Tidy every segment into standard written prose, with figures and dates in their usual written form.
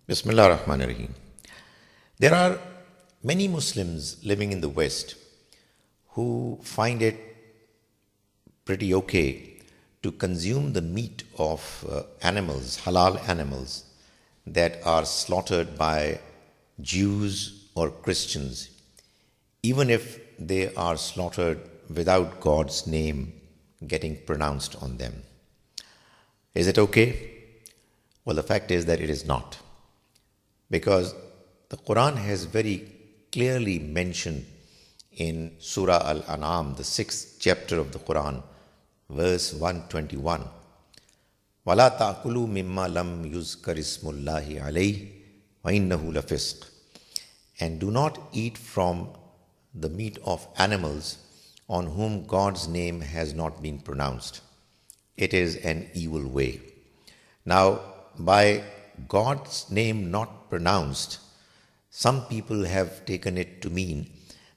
Bismillah ar-Rahman ar-Rahim. There are many Muslims living in the West who find it pretty okay to consume the meat of animals, halal animals, that are slaughtered by Jews or Christians, even if they are slaughtered without God's name getting pronounced on them. Is it okay? Well, the fact is that it is not. Because the Quran has very clearly mentioned in Surah Al-An'am, the 6th chapter of the Quran, verse 121, وَلَا تَأْكُلُوا مِمَّا لَمْ يُذْكَرِ اسْمُ اللَّهِ عَلَيْهِ وَإِنَّهُ لَفِسْقٌ. And do not eat from the meat of animals on whom God's name has not been pronounced. It is an evil way. Now, by God's name not pronounced, some people have taken it to mean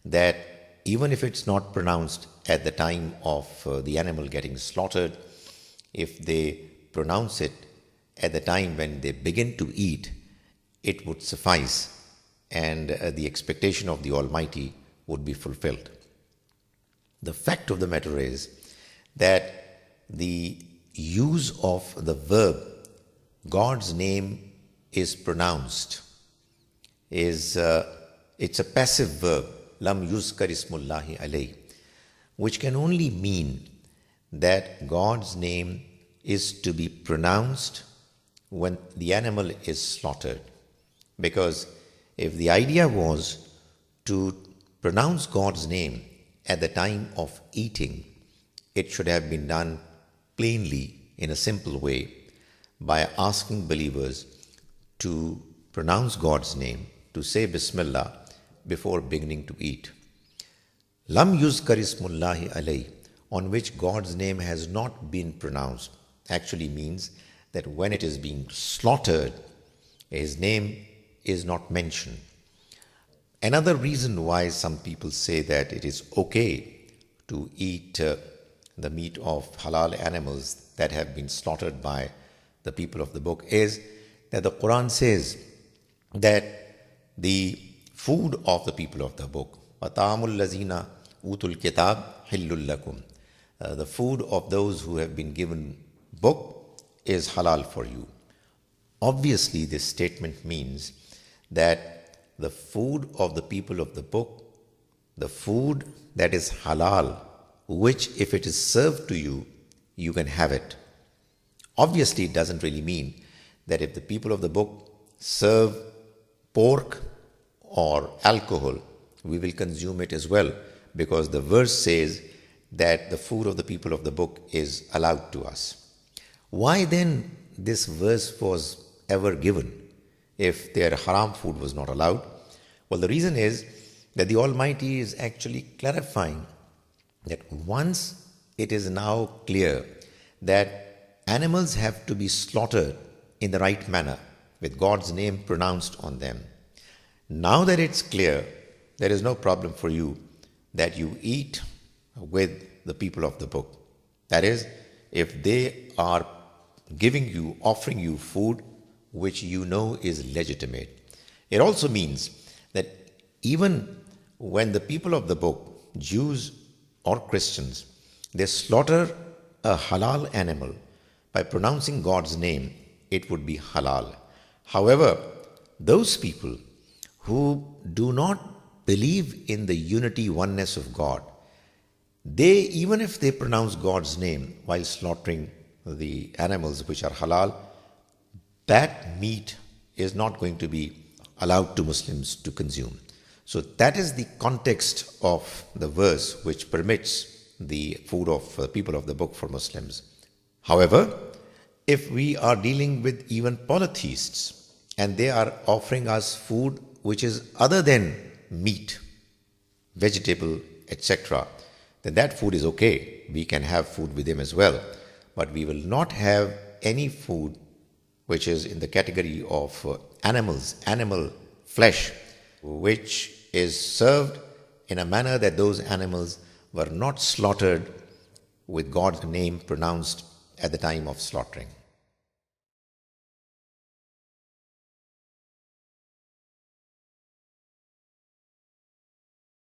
that even if it's not pronounced at the time of the animal getting slaughtered, if they pronounce it at the time when they begin to eat, it would suffice, and the expectation of the Almighty would be fulfilled. The fact of the matter is that the use of the verb God's name is pronounced it's a passive verb, lam yuzkar ismullahi alayh, which can only mean that God's name is to be pronounced when the animal is slaughtered. Because if the idea was to pronounce God's name at the time of eating, it should have been done plainly in a simple way by asking believers to pronounce God's name, to say Bismillah before beginning to eat. Lam yuzkar ismullahi alayh, on which God's name has not been pronounced, actually means that when it is being slaughtered, His name is not mentioned. Another reason why some people say that it is okay to eat the meat of halal animals that have been slaughtered by the people of the book is that the Quran says that the food of the people of the book, وَطَعَامُ الَّذِينَ أُوتُوا الْكِتَابَ حِلٌّ لَكُمْ, the food of those who have been given book is halal for you. Obviously, this statement means that the food of the people of the book, the food that is halal, which if it is served to you, you can have it. Obviously, it doesn't really mean that if the people of the book serve pork or alcohol, we will consume it as well, because the verse says that the food of the people of the book is allowed to us. Why then this verse was ever given if their haram food was not allowed? Well, the reason is that the Almighty is actually clarifying that once it is now clear that animals have to be slaughtered in the right manner, with God's name pronounced on them. Now that it's clear, there is no problem for you that you eat with the people of the book. That is, if they are giving you, offering you food which you know is legitimate. It also means that even when the people of the book, Jews or Christians, they slaughter a halal animal, by pronouncing God's name, it would be halal. However, those people who do not believe in the unity, oneness of God, they, even if they pronounce God's name while slaughtering the animals which are halal, that meat is not going to be allowed to Muslims to consume. So that is the context of the verse which permits the food of the people of the book for Muslims. However, if we are dealing with even polytheists and they are offering us food which is other than meat, vegetable, etc., then that food is okay. We can have food with them as well. But we will not have any food which is in the category of animals, animal flesh, which is served in a manner that those animals were not slaughtered with God's name pronounced at the time of slaughtering.